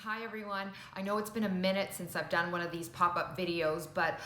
Hi everyone. I know it's been a minute since I've done one of these pop-up videos, but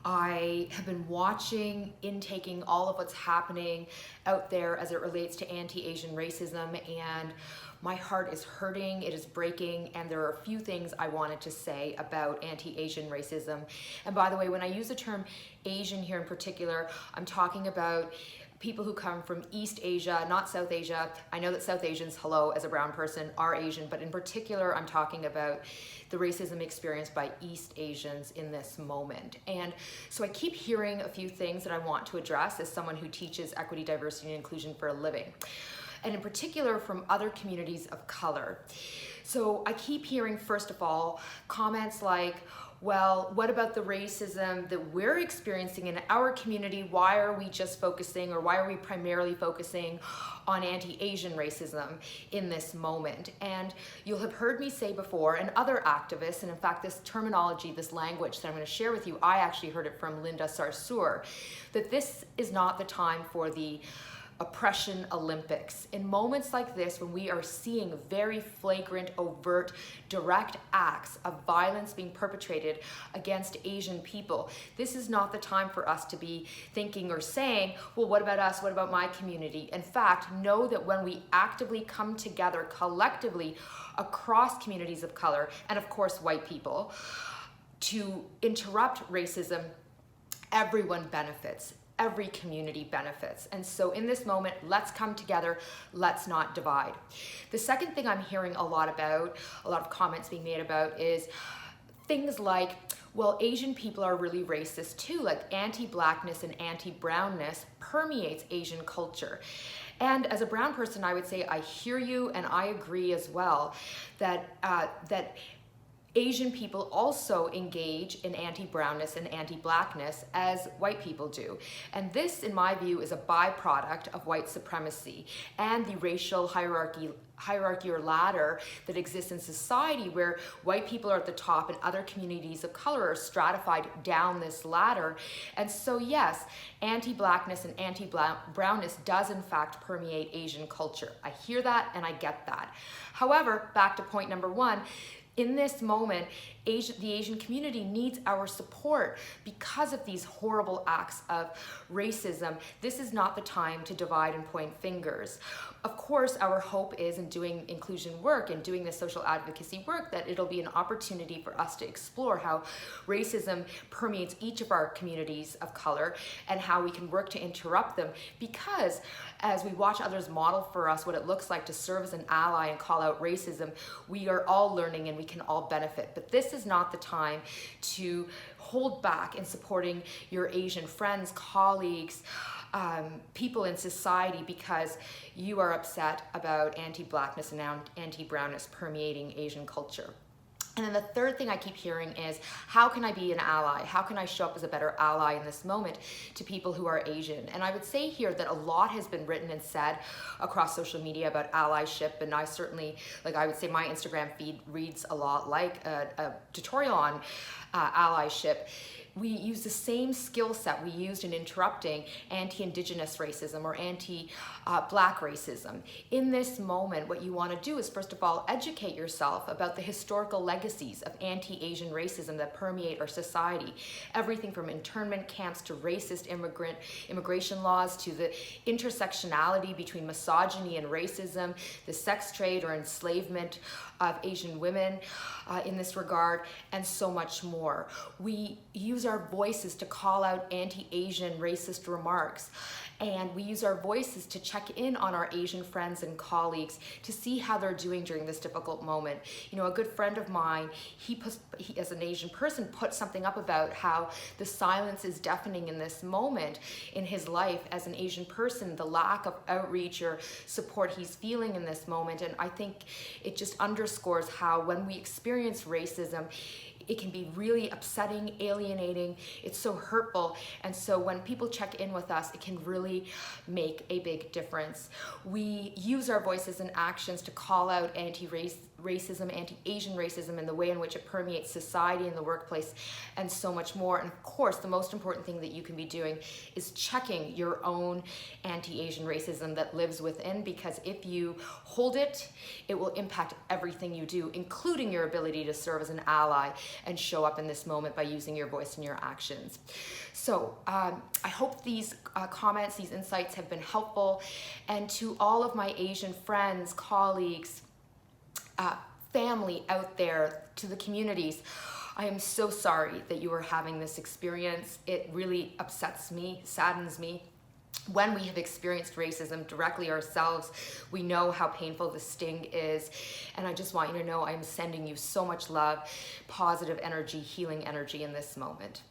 I have been watching, intaking all of what's happening out there as it relates to anti-Asian racism, and my heart is hurting, it is breaking, and there are a few things I wanted to say about anti-Asian racism. And by the way, when I use the term Asian here in particular, I'm talking about people who come from East Asia, not South Asia. I know that South Asians, hello, as a brown person, are Asian, but in particular, I'm talking about the racism experienced by East Asians in this moment. And so I keep hearing a few things that I want to address as someone who teaches equity, diversity, and inclusion for a living, and in particular from other communities of color. So I keep hearing, first of all, comments like, well, what about the racism that we're experiencing in our community? Why are we just focusing, or why are we primarily focusing on anti-Asian racism in this moment? And you'll have heard me say before, and other activists, and in fact this terminology, this language that I'm going to share with you, I actually heard it from Linda Sarsour, that this is not the time for the oppression Olympics. In moments like this, when we are seeing very flagrant, overt, direct acts of violence being perpetrated against Asian people, this is not the time for us to be thinking or saying, well, what about us? What about my community? In fact, know that when we actively come together collectively across communities of color, and of course white people, to interrupt racism, everyone benefits. Every community benefits. And so in this moment, let's come together, let's not divide. The second thing I'm hearing a lot about, a lot of comments being made about, is things like, well, Asian people are really racist too, like anti-blackness and anti-brownness permeates Asian culture. And as a brown person, I would say I hear you and I agree as well that Asian people also engage in anti-brownness and anti-blackness as white people do. And this, in my view, is a byproduct of white supremacy and the racial hierarchy or ladder that exists in society, where white people are at the top and other communities of color are stratified down this ladder. And so yes, anti-blackness and anti-brownness does in fact permeate Asian culture. I hear that and I get that. However, back to point number one, in this moment, the Asian community needs our support because of these horrible acts of racism. This is not the time to divide and point fingers. Of course, our hope is in doing inclusion work and doing this social advocacy work that it'll be an opportunity for us to explore how racism permeates each of our communities of color and how we can work to interrupt them, because as we watch others model for us what it looks like to serve as an ally and call out racism, we are all learning and we can all benefit. But this is not the time to hold back in supporting your Asian friends, colleagues, people in society because you are upset about anti-blackness and anti-brownness permeating Asian culture. And then the third thing I keep hearing is, how can I be an ally? How can I show up as a better ally in this moment to people who are Asian? And I would say here that a lot has been written and said across social media about allyship, and I certainly, I would say my Instagram feed reads a lot like a tutorial on allyship. We use the same skill set we used in interrupting anti-Indigenous racism or anti-Black racism. In this moment, what you want to do is, first of all, educate yourself about the historical legacies of anti-Asian racism that permeate our society. Everything from internment camps to racist immigration laws, to the intersectionality between misogyny and racism, the sex trade or enslavement of Asian women in this regard, and so much more. We use our voices to call out anti-Asian racist remarks, and we use our voices to check in on our Asian friends and colleagues to see how they're doing during this difficult moment. You know, a good friend of mine, he as an Asian person, put something up about how the silence is deafening in this moment in his life as an Asian person, the lack of outreach or support he's feeling in this moment. And I think it just underscores how when we experience racism, it can be really upsetting, alienating, it's so hurtful. And so when people check in with us, it can really make a big difference. We use our voices and actions to call out racism, anti-Asian racism, and the way in which it permeates society and the workplace, and so much more. And of course, the most important thing that you can be doing is checking your own anti-Asian racism that lives within, because if you hold it, it will impact everything you do, including your ability to serve as an ally and show up in this moment by using your voice and your actions. So I hope these comments, these insights have been helpful. And to all of my Asian friends, colleagues, family out there, to the communities, I am so sorry that you are having this experience. It really upsets me, saddens me. When we have experienced racism directly ourselves, we know how painful the sting is. And I just want you to know I'm sending you so much love, positive energy, healing energy in this moment.